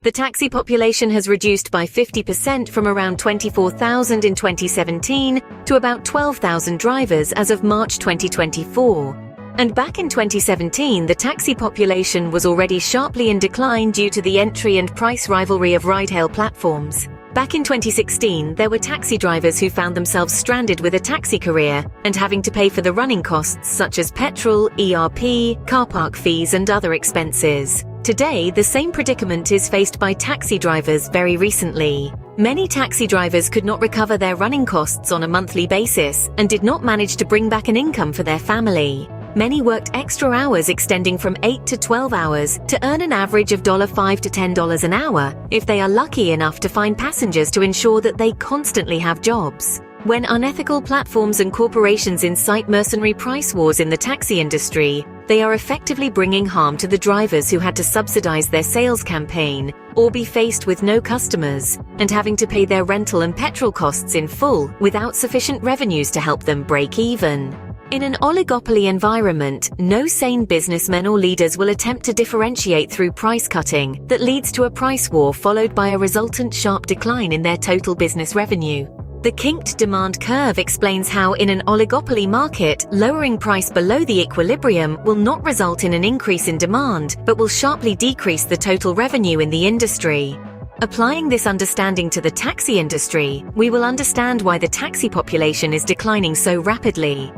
The taxi population has reduced by 50% from around 24,000 in 2017 to about 12,000 drivers as of March 2024. And back in 2017, the taxi population was already sharply in decline due to the entry and price rivalry of ride-hail platforms. Back in 2016, there were taxi drivers who found themselves stranded with a taxi career and having to pay for the running costs such as petrol, ERP, car park fees and other expenses. Today, the same predicament is faced by taxi drivers very recently. Many taxi drivers could not recover their running costs on a monthly basis and did not manage to bring back an income for their family. Many worked extra hours extending from 8 to 12 hours to earn an average of $5 to $10 an hour if they are lucky enough to find passengers to ensure that they constantly have jobs. When unethical platforms and corporations incite mercenary price wars in the taxi industry, they are effectively bringing harm to the drivers who had to subsidize their sales campaign or be faced with no customers and having to pay their rental and petrol costs in full without sufficient revenues to help them break even. In an oligopoly environment, no sane businessmen or leaders will attempt to differentiate through price cutting that leads to a price war followed by a resultant sharp decline in their total business revenue. The kinked demand curve explains how in an oligopoly market, lowering price below the equilibrium will not result in an increase in demand, but will sharply decrease the total revenue in the industry. Applying this understanding to the taxi industry, we will understand why the taxi population is declining so rapidly.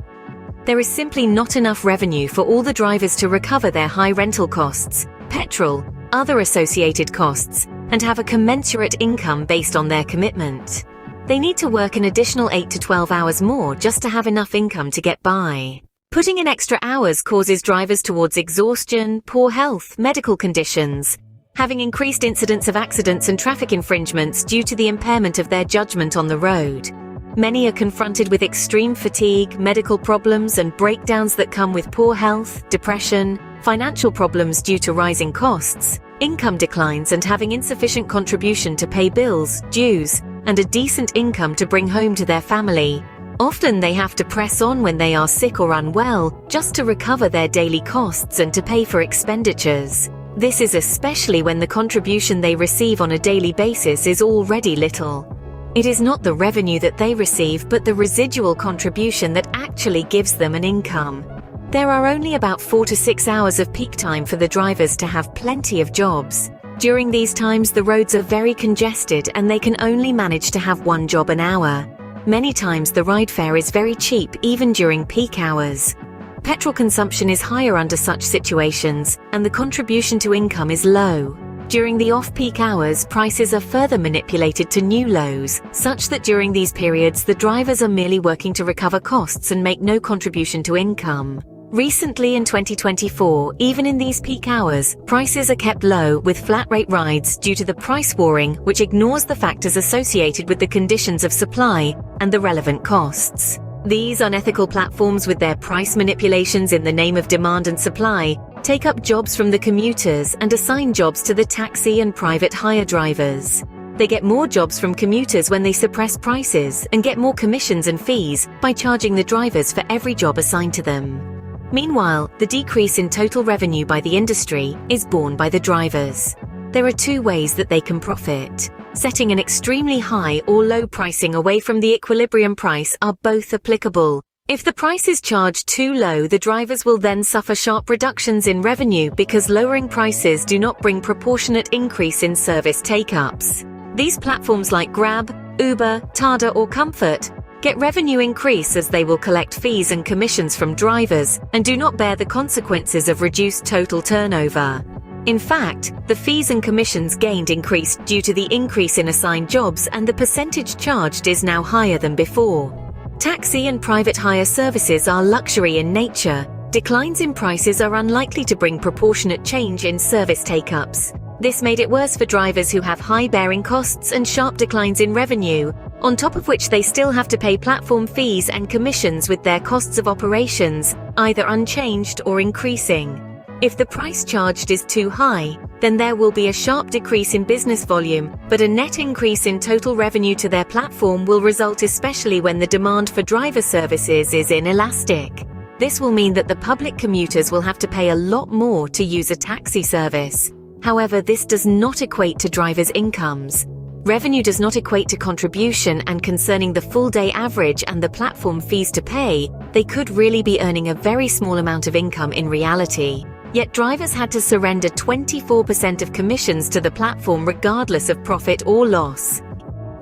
There is simply not enough revenue for all the drivers to recover their high rental costs, petrol, other associated costs, and have a commensurate income based on their commitment. They need to work an additional 8 to 12 hours more just to have enough income to get by. Putting in extra hours causes drivers towards exhaustion, poor health, medical conditions, having increased incidents of accidents and traffic infringements due to the impairment of their judgment on the road. Many are confronted with extreme fatigue, medical problems, and breakdowns that come with poor health, depression, financial problems due to rising costs, income declines, and having insufficient contribution to pay bills, dues, and a decent income to bring home to their family. Often they have to press on when they are sick or unwell just to recover their daily costs and to pay for expenditures. This is especially when the contribution they receive on a daily basis is already little. It is not the revenue that they receive, but the residual contribution that actually gives them an income. There are only about 4 to 6 hours of peak time for the drivers to have plenty of jobs. During these times, the roads are very congested and they can only manage to have one job an hour. Many times the ride fare is very cheap even during peak hours. Petrol consumption is higher under such situations and the contribution to income is low. During the off-peak hours, prices are further manipulated to new lows, such that during these periods the drivers are merely working to recover costs and make no contribution to income. Recently in 2024, even in these peak hours, prices are kept low with flat-rate rides due to the price warring, which ignores the factors associated with the conditions of supply and the relevant costs. These unethical platforms, with their price manipulations in the name of demand and supply, take up jobs from the commuters and assign jobs to the taxi and private hire drivers. They get more jobs from commuters when they suppress prices and get more commissions and fees by charging the drivers for every job assigned to them. Meanwhile, the decrease in total revenue by the industry is borne by the drivers. There are two ways that they can profit. Setting an extremely high or low pricing away from the equilibrium price are both applicable. If the price is charged too low, the drivers will then suffer sharp reductions in revenue because lowering prices do not bring proportionate increase in service take-ups. These platforms like Grab, Uber, Tada or Comfort get revenue increase as they will collect fees and commissions from drivers and do not bear the consequences of reduced total turnover. In fact, the fees and commissions gained increased due to the increase in assigned jobs and the percentage charged is now higher than before. Taxi and private hire services are luxury in nature. Declines in prices are unlikely to bring proportionate change in service take-ups. This made it worse for drivers who have high bearing costs and sharp declines in revenue, on top of which they still have to pay platform fees and commissions with their costs of operations either unchanged or increasing. If the price charged is too high, then there will be a sharp decrease in business volume, but a net increase in total revenue to their platform will result, especially when the demand for driver services is inelastic. This will mean that the public commuters will have to pay a lot more to use a taxi service. However, this does not equate to drivers' incomes. Revenue does not equate to contribution, and concerning the full-day average and the platform fees to pay, they could really be earning a very small amount of income in reality. Yet drivers had to surrender 24% of commissions to the platform regardless of profit or loss.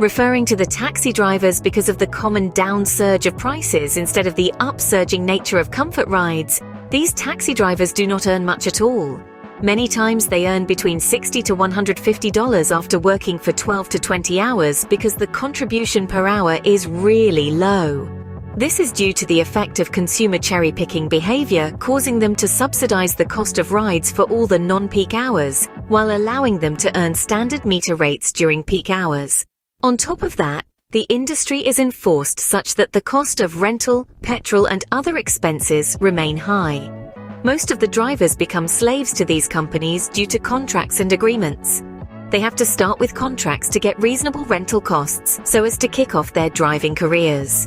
Referring to the taxi drivers because of the common downsurge of prices instead of the upsurging nature of comfort rides, these taxi drivers do not earn much at all. Many times they earn between $60 to $150 after working for 12 to 20 hours because the contribution per hour is really low. This is due to the effect of consumer cherry-picking behavior, causing them to subsidize the cost of rides for all the non-peak hours, while allowing them to earn standard meter rates during peak hours. On top of that, the industry is enforced such that the cost of rental, petrol, and other expenses remain high. Most of the drivers become slaves to these companies due to contracts and agreements. They have to start with contracts to get reasonable rental costs so as to kick off their driving careers.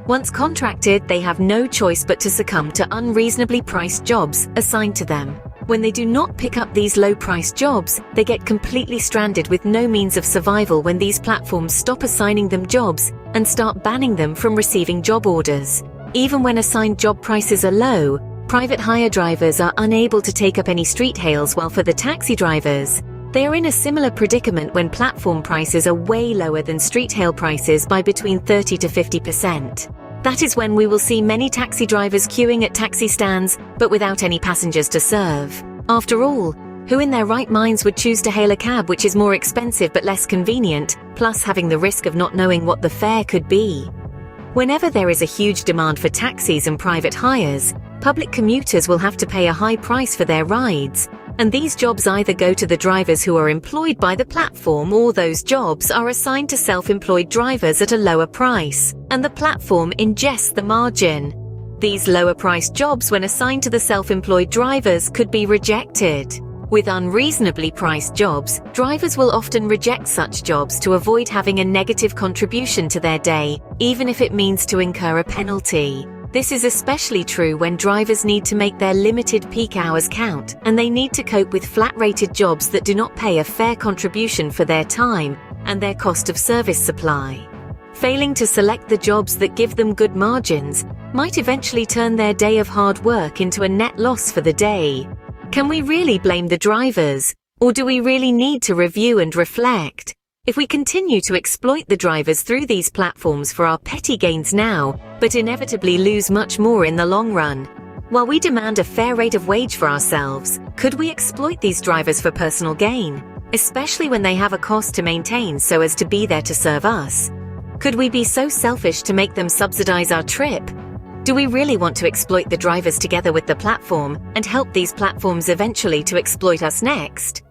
Once contracted, they have no choice but to succumb to unreasonably priced jobs assigned to them. When they do not pick up these low-priced jobs, they get completely stranded with no means of survival when these platforms stop assigning them jobs and start banning them from receiving job orders. Even when assigned job prices are low, private hire drivers are unable to take up any street hails, while for the taxi drivers, they are in a similar predicament when platform prices are way lower than street hail prices by between 30 to 50%. That is when we will see many taxi drivers queuing at taxi stands, but without any passengers to serve. After all, who in their right minds would choose to hail a cab which is more expensive but less convenient, plus having the risk of not knowing what the fare could be? Whenever there is a huge demand for taxis and private hires, public commuters will have to pay a high price for their rides, and these jobs either go to the drivers who are employed by the platform, or those jobs are assigned to self-employed drivers at a lower price, and the platform ingests the margin. These lower-priced jobs, when assigned to the self-employed drivers, could be rejected. With unreasonably priced jobs, drivers will often reject such jobs to avoid having a negative contribution to their day, even if it means to incur a penalty. This is especially true when drivers need to make their limited peak hours count, and they need to cope with flat-rated jobs that do not pay a fair contribution for their time and their cost of service supply. Failing to select the jobs that give them good margins might eventually turn their day of hard work into a net loss for the day. Can we really blame the drivers, or do we really need to review and reflect? If we continue to exploit the drivers through these platforms for our petty gains now, but inevitably lose much more in the long run, while we demand a fair rate of wage for ourselves, could we exploit these drivers for personal gain, especially when they have a cost to maintain so as to be there to serve us? Could we be so selfish to make them subsidize our trip? Do we really want to exploit the drivers together with the platform and help these platforms eventually to exploit us next?